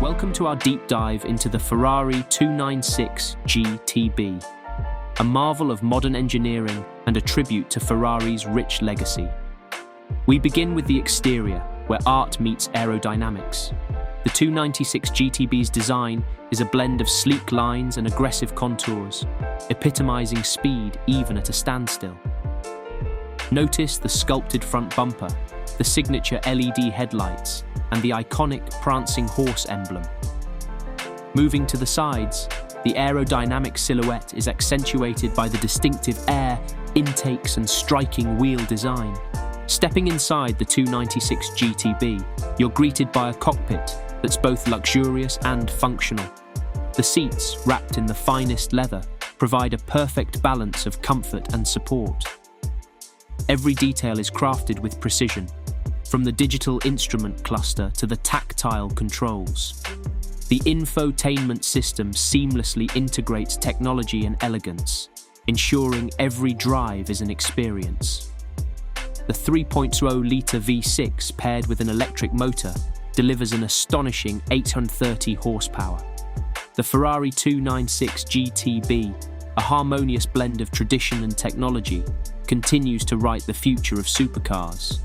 Welcome to our deep dive into the Ferrari 296 GTB, a marvel of modern engineering and a tribute to Ferrari's rich legacy. We begin with the exterior, where art meets aerodynamics. The 296 GTB's design is a blend of sleek lines and aggressive contours, epitomizing speed even at a standstill. Notice the sculpted front bumper, the signature LED headlights, and the iconic prancing horse emblem. Moving to the sides, the aerodynamic silhouette is accentuated by the distinctive air intakes and striking wheel design. Stepping inside the 296 GTB, you're greeted by a cockpit that's both luxurious and functional. The seats, wrapped in the finest leather, provide a perfect balance of comfort and support. Every detail is crafted with precision, from the digital instrument cluster to the tactile controls. The infotainment system seamlessly integrates technology and elegance, ensuring every drive is an experience. The 3.0-litre V6 paired with an electric motor delivers an astonishing 830 horsepower. The Ferrari 296 GTB, a harmonious blend of tradition and technology, continues to write the future of supercars.